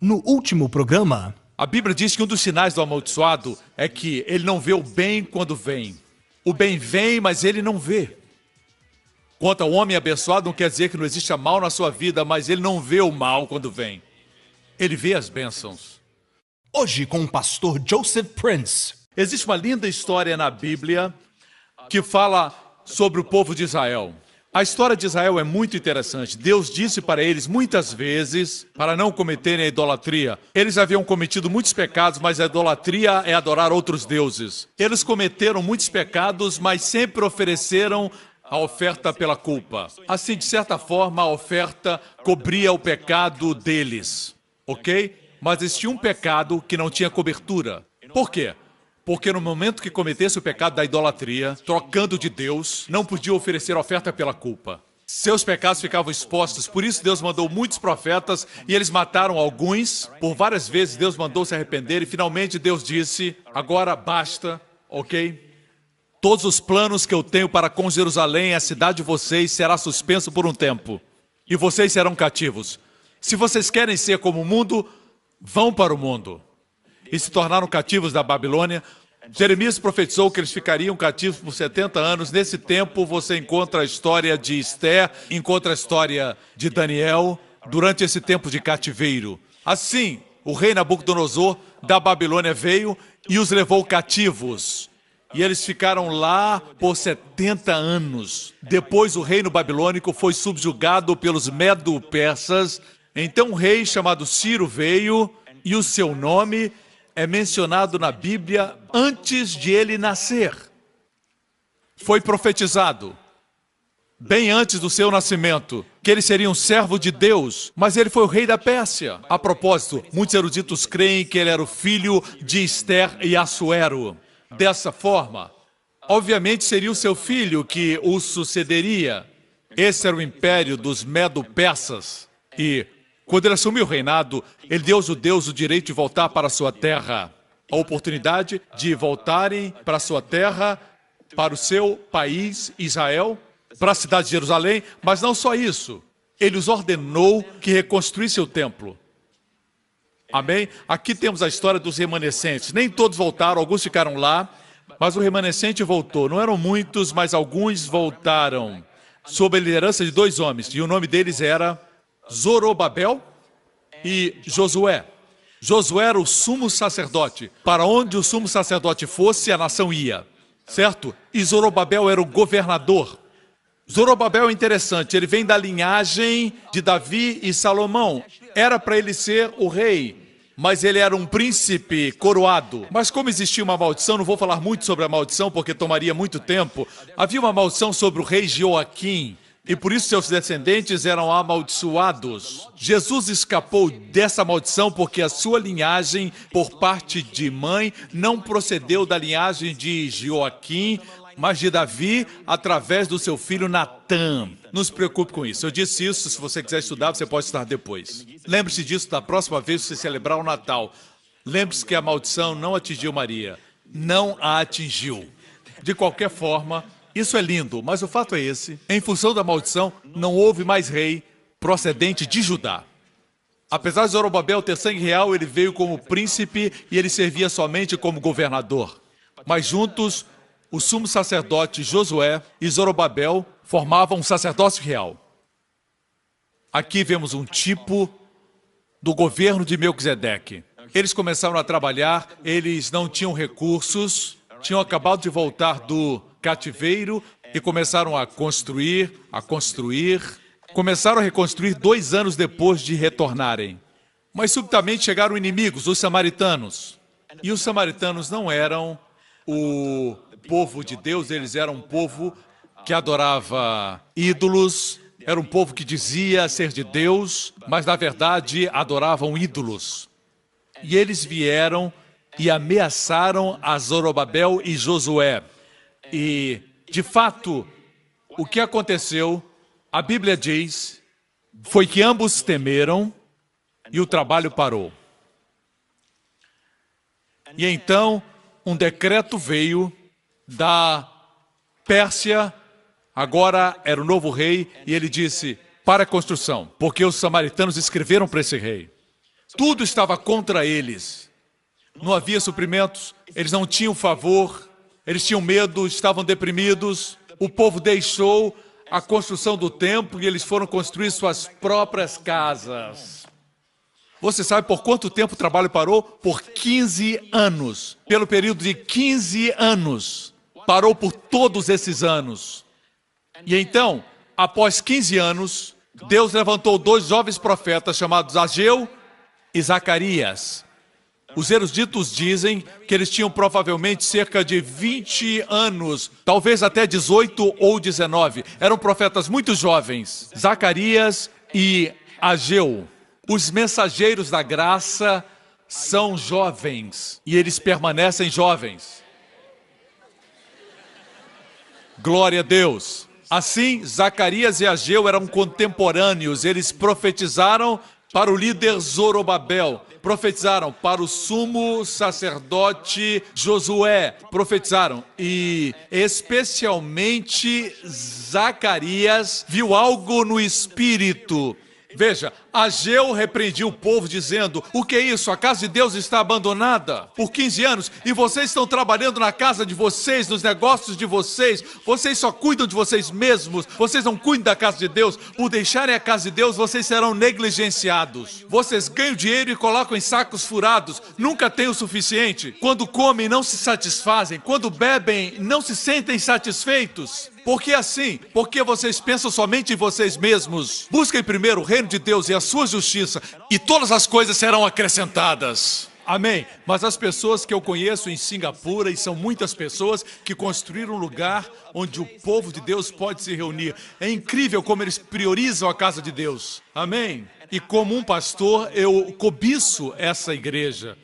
No último programa, A Bíblia diz que um dos sinais do amaldiçoado é que ele não vê o bem quando vem. O bem vem, mas ele não vê. Quanto ao homem abençoado, não quer dizer que não exista mal na sua vida, mas ele não vê o mal quando vem. Ele vê as bênçãos. hoje com o pastor Joseph Prince. Existe uma linda história na Bíblia que fala sobre o povo de Israel. A história de Israel é muito interessante. Deus disse para eles muitas vezes para não cometerem a idolatria. Eles haviam cometido muitos pecados, mas a idolatria é adorar outros deuses. Eles cometeram muitos pecados, mas sempre ofereceram a oferta pela culpa. Assim, de certa forma, a oferta cobria o pecado deles, ok? Mas existia um pecado que não tinha cobertura. Por quê? Porque no momento que cometesse o pecado da idolatria, trocando de Deus, não podia oferecer oferta pela culpa. Seus pecados ficavam expostos, por isso Deus mandou muitos profetas e eles mataram alguns. Por várias vezes Deus mandou se arrepender e finalmente Deus disse, agora basta, ok? Todos os planos que eu tenho para com Jerusalém, a cidade de vocês, será suspenso por um tempo. E vocês serão cativos. Se vocês querem ser como o mundo, vão para o mundo. E se tornaram cativos da Babilônia. Jeremias profetizou que eles ficariam cativos por 70 anos. Nesse tempo, você encontra a história de Esther, encontra a história de Daniel, durante esse tempo de cativeiro. Assim, o rei Nabucodonosor da Babilônia veio e os levou cativos. E eles ficaram lá por 70 anos. Depois, o reino babilônico foi subjugado pelos medo-persas. Então, um rei chamado Ciro veio e o seu nome é mencionado na Bíblia antes de ele nascer. Foi profetizado, bem antes do seu nascimento, que ele seria um servo de Deus, mas ele foi o rei da Pérsia. A propósito, muitos eruditos creem que ele era o filho de Esther e Assuero. Dessa forma, obviamente seria o seu filho que o sucederia. Esse era o império dos Medo-Persas. E quando ele assumiu o reinado, ele deu aos judeus o direito de voltar para a sua terra. A oportunidade de voltarem para a sua terra, para o seu país, Israel, para a cidade de Jerusalém. Mas não só isso. Ele os ordenou que reconstruíssem o templo. Amém? Aqui temos a história dos remanescentes. Nem todos voltaram, alguns ficaram lá, mas o remanescente voltou. Não eram muitos, mas alguns voltaram. Sob a liderança de dois homens. E o nome deles era Zorobabel e Josué. Josué era o sumo sacerdote. Para onde o sumo sacerdote fosse, a nação ia. Certo? E Zorobabel era o governador. Zorobabel é interessante, ele vem da linhagem de Davi e Salomão. Era para ele ser o rei, mas ele era um príncipe coroado. Mas como existia uma maldição, não vou falar muito sobre a maldição, porque tomaria muito tempo. Havia uma maldição sobre o rei Joaquim, e por isso seus descendentes eram amaldiçoados. Jesus escapou dessa maldição porque a sua linhagem, por parte de mãe, não procedeu da linhagem de Joaquim, mas de Davi, através do seu filho Natã. Não se preocupe com isso. Eu disse isso, se você quiser estudar, você pode estudar depois. Lembre-se disso da próxima vez que você celebrar o Natal. Lembre-se que a maldição não atingiu Maria. Não a atingiu. De qualquer forma, isso é lindo, mas o fato é esse. Em função da maldição, não houve mais rei procedente de Judá. Apesar de Zorobabel ter sangue real, ele veio como príncipe e ele servia somente como governador. Mas juntos, o sumo sacerdote Josué e Zorobabel formavam um sacerdócio real. Aqui vemos um tipo do governo de Melquisedeque. Eles começaram a trabalhar, eles não tinham recursos, tinham acabado de voltar do cativeiro e começaram a construir. Começaram a reconstruir 2 anos depois de retornarem. Mas subitamente chegaram inimigos, os samaritanos. E os samaritanos não eram o povo de Deus, eles eram um povo que adorava ídolos, era um povo que dizia ser de Deus, mas na verdade adoravam ídolos. E eles vieram e ameaçaram a Zorobabel e Josué. E, de fato, o que aconteceu, a Bíblia diz, foi que ambos temeram e o trabalho parou. E então, um decreto veio da Pérsia, agora era o novo rei, e ele disse, para a construção, porque os samaritanos escreveram para esse rei. Tudo estava contra eles. Não havia suprimentos, eles não tinham favor, eles tinham medo, estavam deprimidos. O povo deixou a construção do templo e eles foram construir suas próprias casas. Você sabe por quanto tempo o trabalho parou? Por 15 anos. Pelo período de 15 anos. Parou por todos esses anos. E então, após 15 anos, Deus levantou 2 jovens profetas chamados Ageu e Zacarias. Os eruditos dizem que eles tinham provavelmente cerca de 20 anos, talvez até 18 ou 19. Eram profetas muito jovens, Zacarias e Ageu. Os mensageiros da graça são jovens e eles permanecem jovens. Glória a Deus. Assim, Zacarias e Ageu eram contemporâneos, eles profetizaram para o líder Zorobabel, profetizaram para o sumo sacerdote Josué, profetizaram. E especialmente Zacarias viu algo no espírito. Veja, Ageu repreendia o povo dizendo: o que é isso? A casa de Deus está abandonada por 15 anos e vocês estão trabalhando na casa de vocês, nos negócios de vocês. Vocês só cuidam de vocês mesmos, vocês não cuidam da casa de Deus. Por deixarem a casa de Deus, vocês serão negligenciados. Vocês ganham dinheiro e colocam em sacos furados, nunca têm o suficiente. Quando comem, não se satisfazem. Quando bebem, não se sentem satisfeitos. Por que assim? Porque vocês pensam somente em vocês mesmos. Busquem primeiro o reino de Deus e a sua justiça, e todas as coisas serão acrescentadas. Amém. Mas as pessoas que eu conheço em Singapura, e são muitas pessoas que construíram um lugar onde o povo de Deus pode se reunir. É incrível como eles priorizam a casa de Deus. Amém. E como um pastor, eu cobiço essa igreja.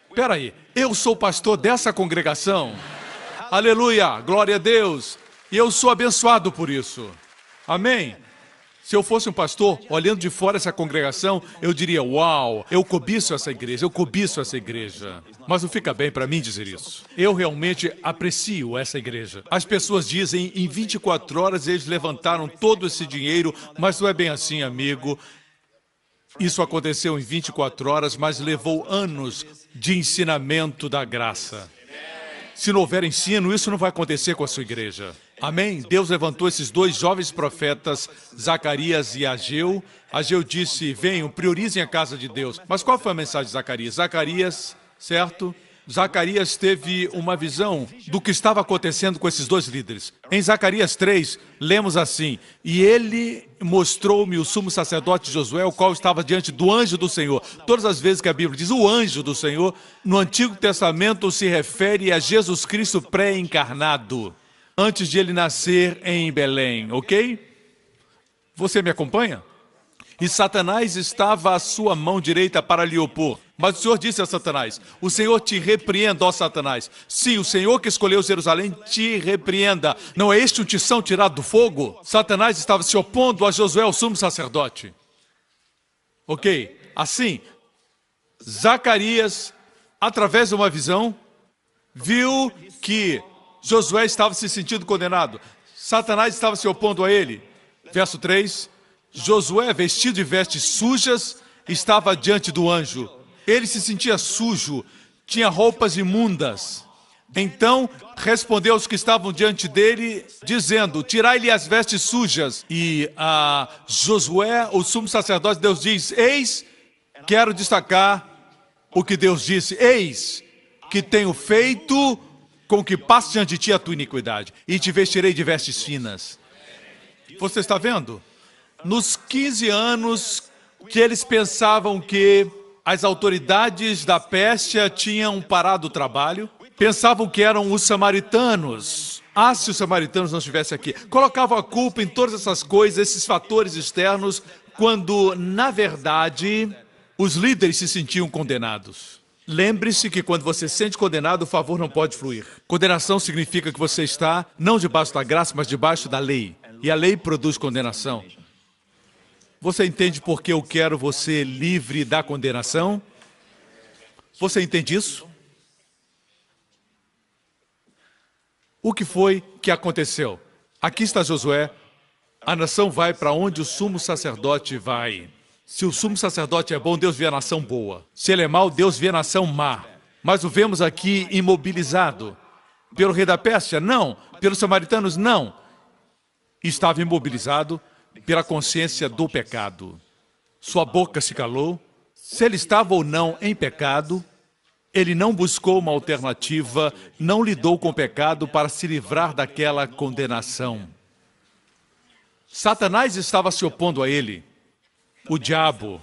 Espera aí, eu sou pastor dessa congregação. Aleluia, glória a Deus. E eu sou abençoado por isso. Amém. Se eu fosse um pastor, olhando de fora essa congregação, eu diria: uau, eu cobiço essa igreja, eu cobiço essa igreja. Mas não fica bem para mim dizer isso. Eu realmente aprecio essa igreja. As pessoas dizem, em 24 horas eles levantaram todo esse dinheiro, mas não é bem assim, amigo. Isso aconteceu em 24 horas, mas levou anos de ensinamento da graça. Se não houver ensino, isso não vai acontecer com a sua igreja. Amém? Deus levantou esses 2 jovens profetas, Zacarias e Ageu. Ageu disse: venham, priorizem a casa de Deus. Mas qual foi a mensagem de Zacarias? Zacarias, certo? Zacarias teve uma visão do que estava acontecendo com esses 2 líderes. Em Zacarias 3, lemos assim: e ele mostrou-me o sumo sacerdote Josué, o qual estava diante do anjo do Senhor. Todas as vezes que a Bíblia diz o anjo do Senhor, no Antigo Testamento se refere a Jesus Cristo pré-encarnado, antes de ele nascer em Belém, ok? Você me acompanha? E Satanás estava à sua mão direita para lhe opor. Mas o Senhor disse a Satanás: o Senhor te repreenda, ó Satanás. Sim, o Senhor que escolheu Jerusalém te repreenda. Não é este um tição tirado do fogo? Satanás estava se opondo a Josué, o sumo sacerdote. Ok, assim, Zacarias, através de uma visão, viu que Josué estava se sentindo condenado. Satanás estava se opondo a ele. Verso 3, Josué, vestido de vestes sujas, estava diante do anjo. Ele se sentia sujo, tinha roupas imundas. Então respondeu aos que estavam diante dele, dizendo: tirai-lhe as vestes sujas. E a Josué, o sumo sacerdote, Deus diz: eis, quero destacar o que Deus disse: eis que tenho feito com que passe diante de ti a tua iniquidade, e te vestirei de vestes finas. Você está vendo? Nos 15 anos que eles pensavam que as autoridades da Pérsia tinham parado o trabalho, pensavam que eram os samaritanos. Ah, se os samaritanos não estivessem aqui. Colocavam a culpa em todas essas coisas, esses fatores externos, quando, na verdade, os líderes se sentiam condenados. Lembre-se que quando você se sente condenado, o favor não pode fluir. Condenação significa que você está não debaixo da graça, mas debaixo da lei. E a lei produz condenação. Você entende por que eu quero você livre da condenação? Você entende isso? O que foi que aconteceu? Aqui está Josué. A nação vai para onde o sumo sacerdote vai. Se o sumo sacerdote é bom, Deus vê a nação boa. Se ele é mau, Deus vê a nação má. Mas o vemos aqui imobilizado. Pelo rei da Pérsia? Não. Pelos samaritanos? Não. Estava imobilizado pela consciência do pecado. Sua boca se calou. Se ele estava ou não em pecado, ele não buscou uma alternativa, não lidou com o pecado para se livrar daquela condenação. Satanás estava se opondo a ele. O diabo,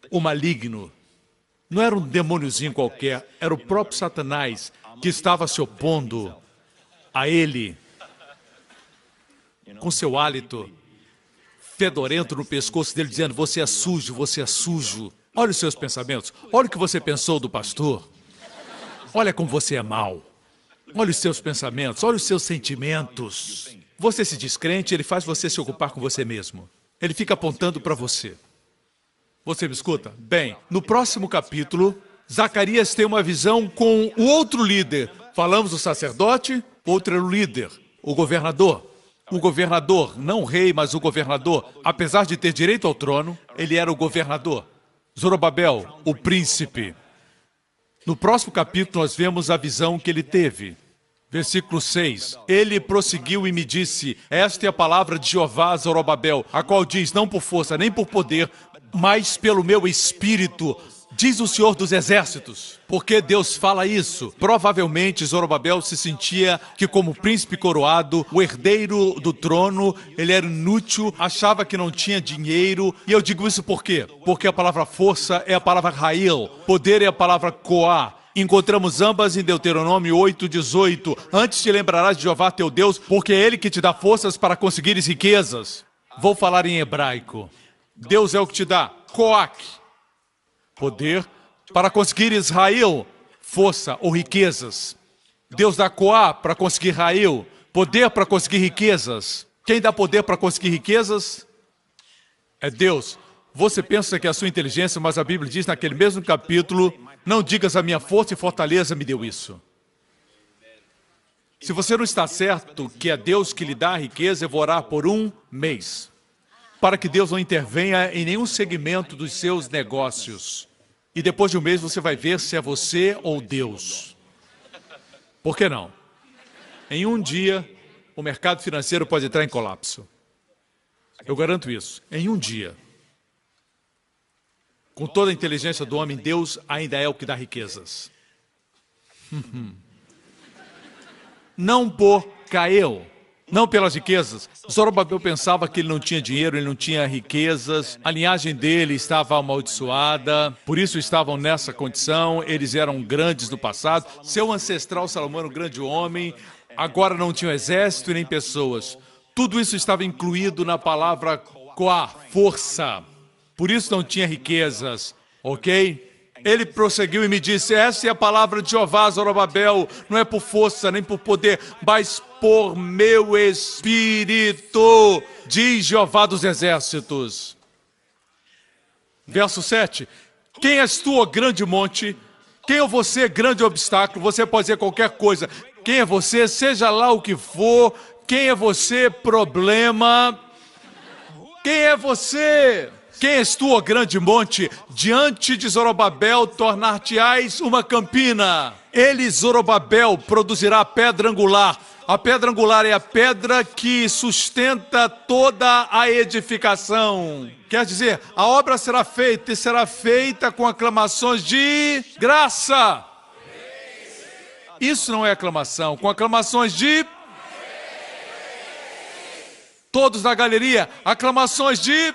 o maligno, não era um demôniozinho qualquer, era o próprio Satanás que estava se opondo a ele, com seu hálito fedorento no pescoço dele, dizendo: você é sujo, você é sujo. Olha os seus pensamentos, olha o que você pensou do pastor, olha como você é mau, olha os seus pensamentos, olha os seus sentimentos. Você se descrente, ele faz você se ocupar com você mesmo. Ele fica apontando para você. Você me escuta? Bem, no próximo capítulo, Zacarias tem uma visão com o outro líder. Falamos do sacerdote, outro era o líder, o governador. O governador, não o rei, mas o governador. Apesar de ter direito ao trono, ele era o governador. Zorobabel, o príncipe. No próximo capítulo, nós vemos a visão que ele teve. Versículo 6. Ele prosseguiu e me disse: esta é a palavra de Jeová a Zorobabel, a qual diz: não por força nem por poder, mas pelo meu espírito, diz o Senhor dos Exércitos. Por que Deus fala isso? Provavelmente Zorobabel se sentia que, como príncipe coroado, o herdeiro do trono, ele era inútil, achava que não tinha dinheiro. E eu digo isso por quê? Porque a palavra força é a palavra Rael, poder é a palavra Coá. Encontramos ambas em Deuteronômio 8:18. Antes te lembrarás de Jeová teu Deus, porque é Ele que te dá forças para conseguires riquezas. Vou falar em hebraico. Deus é o que te dá Coac, poder, para conseguir Israel, força ou riquezas. Deus dá Coá para conseguir Israel, poder para conseguir riquezas. Quem dá poder para conseguir riquezas? É Deus. Você pensa que é a sua inteligência, mas a Bíblia diz naquele mesmo capítulo: não digas a minha força e fortaleza me deu isso. Se você não está certo que é Deus que lhe dá a riqueza, eu vou orar por um mês, para que Deus não intervenha em nenhum segmento dos seus negócios. E depois de um mês você vai ver se é você ou Deus. Por que não? Em um dia, o mercado financeiro pode entrar em colapso. Eu garanto isso. Em um dia. Com toda a inteligência do homem, Deus ainda é o que dá riquezas. Não por Cael, não pelas riquezas. Zorobabel pensava que ele não tinha dinheiro, ele não tinha riquezas, a linhagem dele estava amaldiçoada, por isso estavam nessa condição, eles eram grandes no passado. Seu ancestral Salomão era um grande homem, agora não tinha exército e nem pessoas. Tudo isso estava incluído na palavra Coá, força. Por isso não tinha riquezas, ok? Ele prosseguiu e me disse: essa é a palavra de Jeová, Zorobabel, não é por força nem por poder, mas por meu espírito, diz Jeová dos Exércitos. Verso 7. Quem és tu, ó grande monte? Quem é você, grande obstáculo? Você pode dizer qualquer coisa. Quem é você, seja lá o que for. Quem é você, problema? Quem é você? Quem és tu, ó grande monte? Diante de Zorobabel tornar-te-ás uma campina. Ele, Zorobabel, produzirá a pedra angular. A pedra angular é a pedra que sustenta toda a edificação. Quer dizer, a obra será feita e será feita com aclamações de graça. Isso não é aclamação, com aclamações de... Todos na galeria, aclamações de...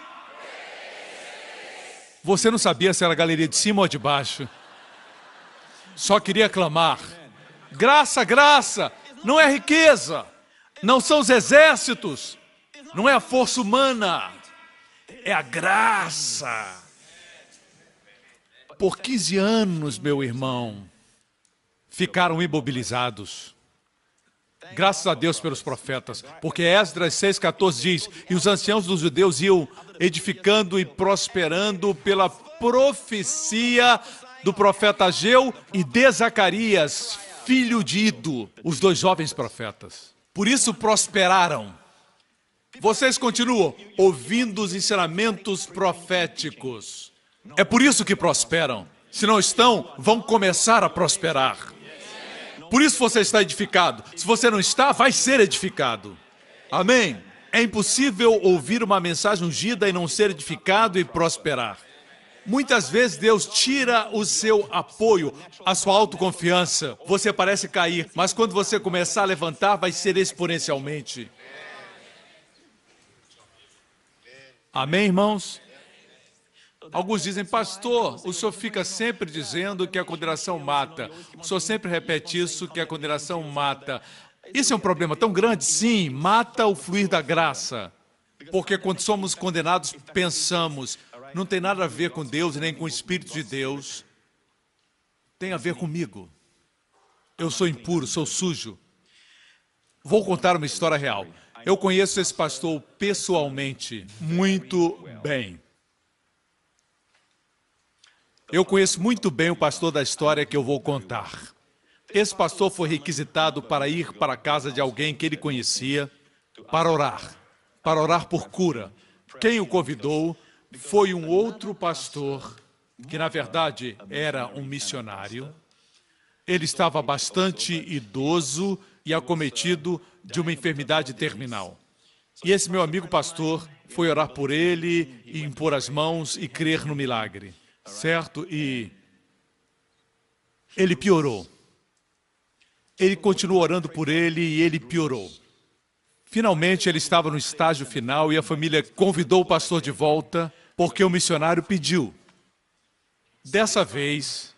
Você não sabia se era a galeria de cima ou de baixo. Só queria aclamar. Graça, graça. Não é riqueza. Não são os exércitos. Não é a força humana. É a graça. Por 15 anos, meu irmão, ficaram imobilizados. Graças a Deus pelos profetas, porque Esdras 6,14 diz: e os anciãos dos judeus iam edificando e prosperando pela profecia do profeta Ageu e de Zacarias, filho de Ido, os dois jovens profetas. Por isso prosperaram. Vocês continuam ouvindo os ensinamentos proféticos. É por isso que prosperam. Se não estão, vão começar a prosperar. Por isso você está edificado. Se você não está, vai ser edificado. Amém? É impossível ouvir uma mensagem ungida e não ser edificado e prosperar. Muitas vezes Deus tira o seu apoio, a sua autoconfiança. Você parece cair, mas quando você começar a levantar, vai ser exponencialmente. Amém, irmãos? Alguns dizem, pastor, o senhor fica sempre dizendo que a condenação mata. O senhor sempre repete isso, que a condenação mata. Isso é um problema tão grande? Sim, mata o fluir da graça. Porque quando somos condenados, pensamos, não tem nada a ver com Deus nem com o Espírito de Deus. Tem a ver comigo. Eu sou impuro, sou sujo. Vou contar uma história real. Eu conheço esse pastor pessoalmente muito bem. Eu conheço muito bem o pastor da história que eu vou contar. Esse pastor foi requisitado para ir para a casa de alguém que ele conhecia para orar por cura. Quem o convidou foi um outro pastor, que na verdade era um missionário. Ele estava bastante idoso e acometido de uma enfermidade terminal. E esse meu amigo pastor foi orar por ele e impor as mãos e crer no milagre. Certo? E ele piorou. Ele continuou orando por ele e ele piorou. Finalmente, ele estava no estágio final e a família convidou o pastor de volta porque o missionário pediu. Dessa vez,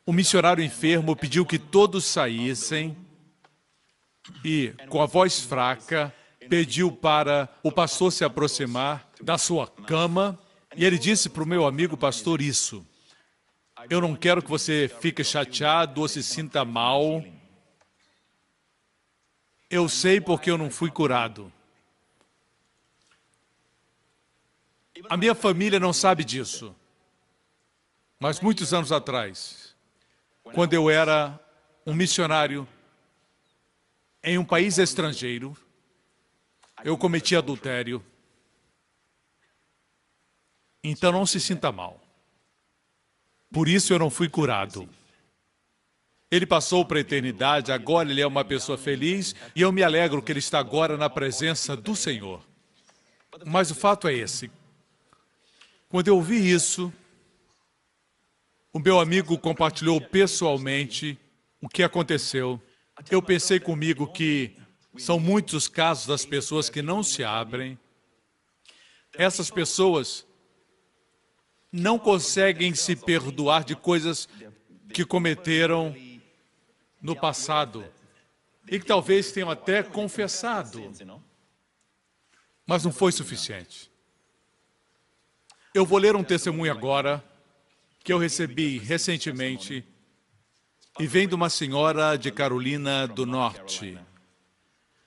o missionário enfermo pediu que todos saíssem e, com a voz fraca, pediu para o pastor se aproximar da sua cama. E ele disse para o meu amigo pastor isso: eu não quero que você fique chateado ou se sinta mal. Eu sei porque eu não fui curado. A minha família não sabe disso. Mas muitos anos atrás, quando eu era um missionário em um país estrangeiro, eu cometi adultério. Então não se sinta mal. Por isso eu não fui curado. Ele passou para a eternidade, agora ele é uma pessoa feliz e eu me alegro que ele está agora na presença do Senhor. Mas o fato é esse. Quando eu ouvi isso, o meu amigo compartilhou pessoalmente o que aconteceu. Eu pensei comigo que são muitos os casos das pessoas que não se abrem. Essas pessoas não conseguem se perdoar de coisas que cometeram no passado e que talvez tenham até confessado, mas não foi suficiente. Eu vou ler um testemunho agora que eu recebi recentemente e vem de uma senhora de Carolina do Norte.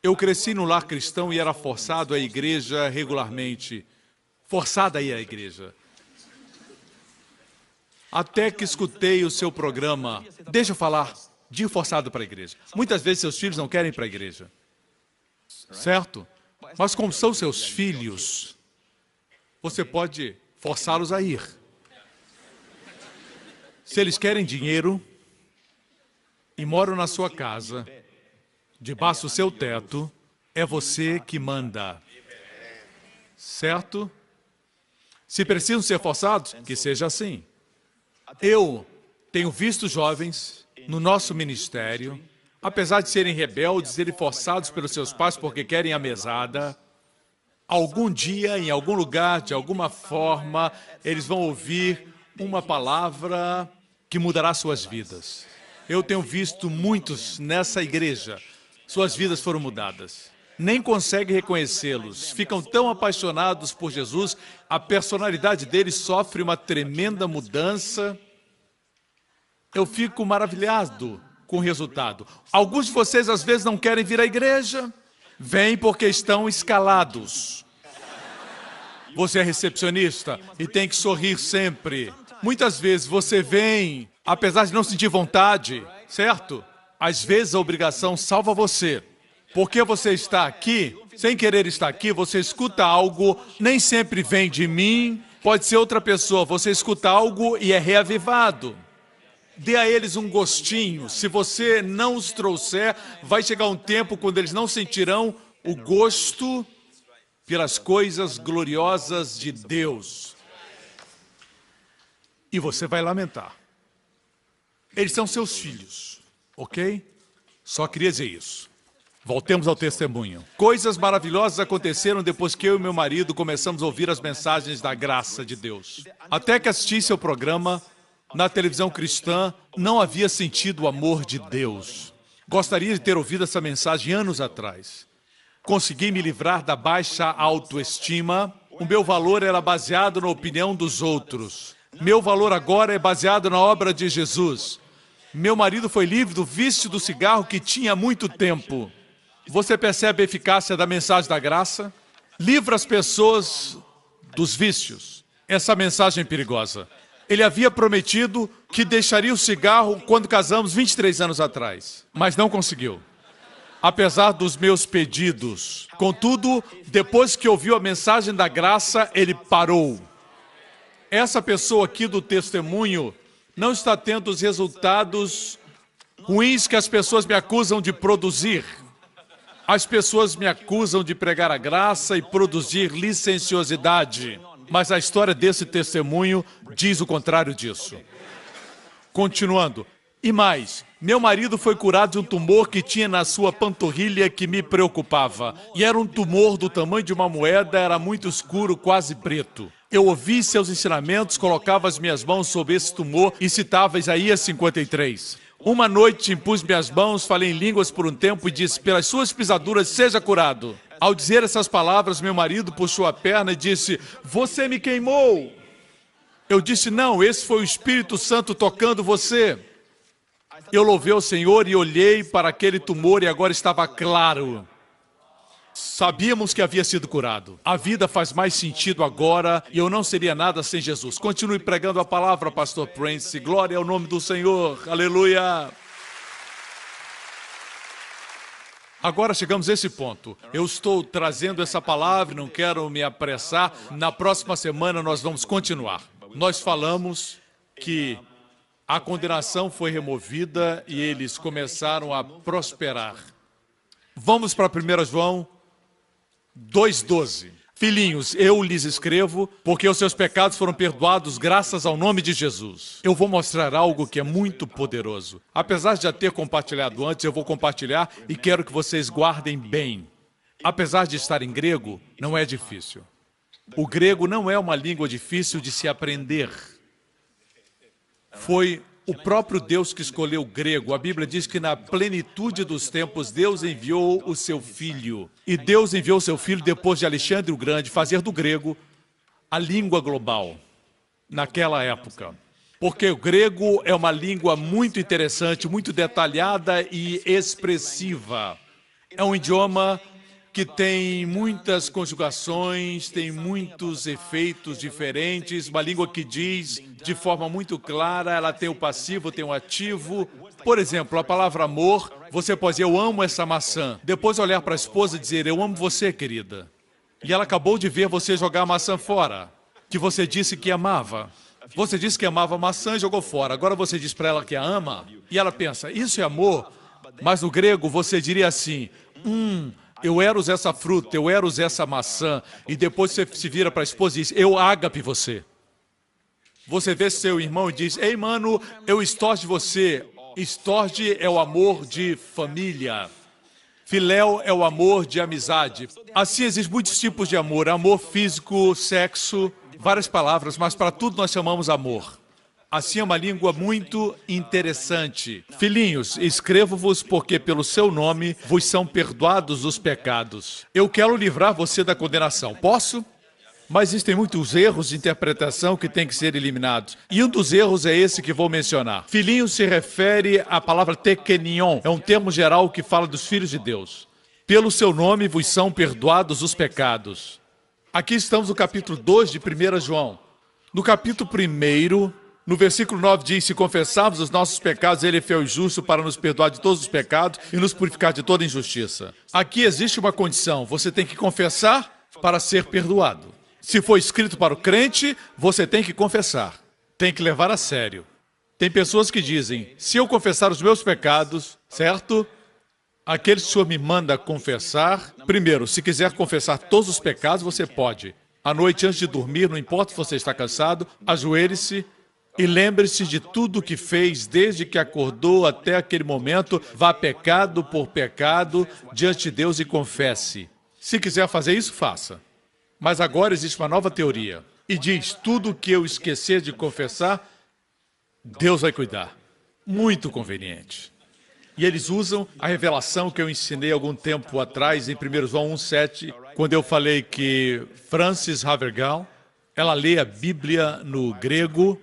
Eu cresci no lar cristão e era forçado à igreja regularmente. Forçada a ir à igreja. Até que escutei o seu programa. Deixa eu falar de ir forçado para a igreja. Muitas vezes seus filhos não querem ir para a igreja. Certo? Mas como são seus filhos, você pode forçá-los a ir. Se eles querem dinheiro e moram na sua casa, debaixo do seu teto, é você que manda. Certo? Se precisam ser forçados, que seja assim. Eu tenho visto jovens no nosso ministério, apesar de serem rebeldes, serem forçados pelos seus pais porque querem a mesada, algum dia, em algum lugar, de alguma forma, eles vão ouvir uma palavra que mudará suas vidas. Eu tenho visto muitos nessa igreja, suas vidas foram mudadas. Nem conseguem reconhecê-los, ficam tão apaixonados por Jesus, a personalidade deles sofre uma tremenda mudança. Eu fico maravilhado com o resultado. Alguns de vocês às vezes não querem vir à igreja, vêm porque estão escalados. Você é recepcionista e tem que sorrir sempre. Muitas vezes você vem, apesar de não sentir vontade, certo? Às vezes a obrigação salva você. Porque você está aqui, sem querer estar aqui, você escuta algo, nem sempre vem de mim, pode ser outra pessoa, você escuta algo e é reavivado. Dê a eles um gostinho. Se você não os trouxer, vai chegar um tempo quando eles não sentirão o gosto pelas coisas gloriosas de Deus. E você vai lamentar. Eles são seus filhos, ok? Só queria dizer isso. Voltemos ao testemunho. Coisas maravilhosas aconteceram depois que eu e meu marido começamos a ouvir as mensagens da graça de Deus. Até que assistisse ao programa na televisão cristã, não havia sentido o amor de Deus. Gostaria de ter ouvido essa mensagem anos atrás. Consegui me livrar da baixa autoestima. O meu valor era baseado na opinião dos outros. Meu valor agora é baseado na obra de Jesus. Meu marido foi livre do vício do cigarro que tinha há muito tempo. Você percebe a eficácia da mensagem da graça? Livra as pessoas dos vícios. Essa mensagem é perigosa. Ele havia prometido que deixaria o cigarro quando casamos 23 anos atrás, mas não conseguiu. Apesar dos meus pedidos. Contudo, depois que ouviu a mensagem da graça, ele parou. Essa pessoa aqui do testemunho não está tendo os resultados ruins que as pessoas me acusam de produzir. As pessoas me acusam de pregar a graça e produzir licenciosidade. Mas a história desse testemunho diz o contrário disso. Continuando. E mais, meu marido foi curado de um tumor que tinha na sua panturrilha que me preocupava. E era um tumor do tamanho de uma moeda, era muito escuro, quase preto. Eu ouvi seus ensinamentos, colocava as minhas mãos sobre esse tumor e citava Isaías 53. Uma noite impus minhas mãos, falei em línguas por um tempo e disse, pelas suas pisaduras seja curado. Ao dizer essas palavras, meu marido puxou a perna e disse, você me queimou. Eu disse, não, esse foi o Espírito Santo tocando você. Eu louvei ao Senhor e olhei para aquele tumor e agora estava claro. Sabíamos que havia sido curado. A vida faz mais sentido agora e eu não seria nada sem Jesus. Continue pregando a palavra, pastor Prince. Glória ao nome do Senhor. Aleluia. Agora chegamos a esse ponto. Eu estou trazendo essa palavra, não quero me apressar. Na próxima semana nós vamos continuar. Nós falamos que a condenação foi removida e eles começaram a prosperar. Vamos para 1 João 2,12. Filhinhos, eu lhes escrevo porque os seus pecados foram perdoados graças ao nome de Jesus. Eu vou mostrar algo que é muito poderoso. Apesar de já ter compartilhado antes, eu vou compartilhar e quero que vocês guardem bem. Apesar de estar em grego, não é difícil. O grego não é uma língua difícil de se aprender. Foi o próprio Deus que escolheu o grego. A Bíblia diz que na plenitude dos tempos, Deus enviou o seu Filho. E Deus enviou o seu Filho depois de Alexandre o Grande fazer do grego a língua global naquela época. Porque o grego é uma língua muito interessante, muito detalhada e expressiva. É um idioma que tem muitas conjugações, tem muitos efeitos diferentes, uma língua que diz de forma muito clara, ela tem o passivo, tem o ativo. Por exemplo, a palavra amor, você pode dizer, eu amo essa maçã. Depois olhar para a esposa e dizer, eu amo você, querida. E ela acabou de ver você jogar a maçã fora, que você disse que amava. Você disse que amava a maçã e jogou fora. Agora você diz para ela que a ama, e ela pensa, isso é amor? Mas no grego você diria assim, eu eros essa fruta, eu eros essa maçã. E depois você se vira para a esposa e diz, eu ágape você. Você vê seu irmão e diz, ei mano, eu estorge você. Estorge é o amor de família. Filéu é o amor de amizade. Assim existem muitos tipos de amor. Amor físico, sexo, várias palavras, mas para tudo nós chamamos amor. Assim é uma língua muito interessante. Filhinhos, escrevo-vos porque pelo seu nome vos são perdoados os pecados. Eu quero livrar você da condenação. Posso? Mas existem muitos erros de interpretação que têm que ser eliminados. E um dos erros é esse que vou mencionar. Filhinhos se refere à palavra tekenion. É um termo geral que fala dos filhos de Deus. Pelo seu nome vos são perdoados os pecados. Aqui estamos no capítulo 2 de 1 João. No capítulo 1, No versículo 9 diz, se confessarmos os nossos pecados, ele é fiel e justo para nos perdoar de todos os pecados e nos purificar de toda injustiça. Aqui existe uma condição, você tem que confessar para ser perdoado. Se for escrito para o crente, você tem que confessar, tem que levar a sério. Tem pessoas que dizem, se eu confessar os meus pecados, certo? Aqueles que o Senhor me manda confessar, primeiro, se quiser confessar todos os pecados, você pode. À noite, antes de dormir, não importa se você está cansado, ajoelhe-se e lembre-se de tudo que fez desde que acordou até aquele momento. Vá pecado por pecado diante de Deus e confesse. Se quiser fazer isso, faça. Mas agora existe uma nova teoria. E diz, tudo que eu esquecer de confessar, Deus vai cuidar. Muito conveniente. E eles usam a revelação que eu ensinei algum tempo atrás, em 1 João 1,7, quando eu falei que Frances Havergal, ela lê a Bíblia no grego,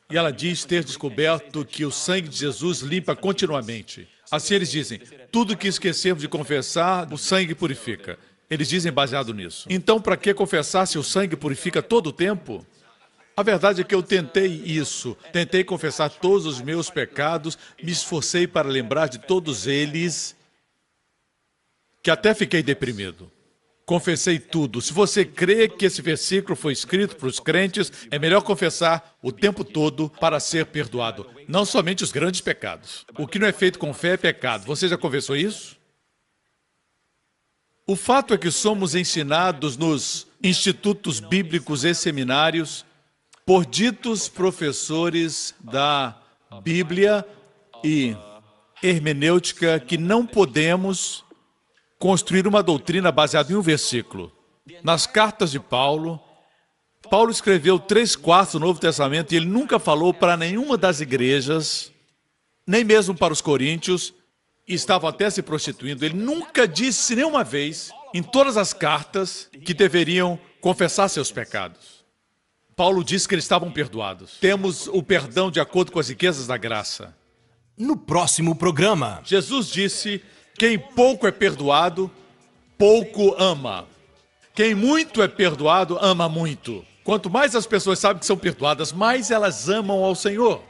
e ela diz ter descoberto que o sangue de Jesus limpa continuamente. Assim eles dizem, tudo que esquecermos de confessar, o sangue purifica. Eles dizem baseado nisso. Então, para que confessar se o sangue purifica todo o tempo? A verdade é que eu tentei isso. Tentei confessar todos os meus pecados, me esforcei para lembrar de todos eles, que até fiquei deprimido. Confessei tudo. Se você crê que esse versículo foi escrito para os crentes, é melhor confessar o tempo todo para ser perdoado. Não somente os grandes pecados. O que não é feito com fé é pecado. Você já confessou isso? O fato é que somos ensinados nos institutos bíblicos e seminários por ditos professores da Bíblia e hermenêutica que não podemos construir uma doutrina baseada em um versículo. Nas cartas de Paulo, Paulo escreveu 3/4 do Novo Testamento e ele nunca falou para nenhuma das igrejas, nem mesmo para os coríntios, e estavam até se prostituindo. Ele nunca disse nenhuma vez, em todas as cartas, que deveriam confessar seus pecados. Paulo disse que eles estavam perdoados. Temos o perdão de acordo com as riquezas da graça. No próximo programa, Jesus disse, quem pouco é perdoado, pouco ama. Quem muito é perdoado, ama muito. Quanto mais as pessoas sabem que são perdoadas, mais elas amam ao Senhor.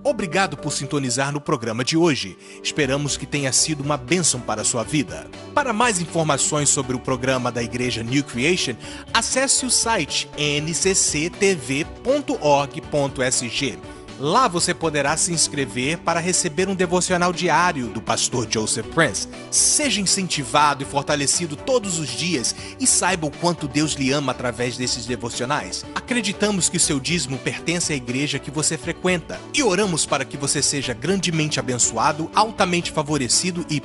obrigado por sintonizar no programa de hoje. Esperamos que tenha sido uma bênção para a sua vida. Para mais informações sobre o programa da Igreja New Creation, acesse o site ncctv.org.sg. Lá você poderá se inscrever para receber um devocional diário do pastor Joseph Prince. Seja incentivado e fortalecido todos os dias e saiba o quanto Deus lhe ama através desses devocionais. Acreditamos que o seu dízimo pertence à igreja que você frequenta e oramos para que você seja grandemente abençoado, altamente favorecido e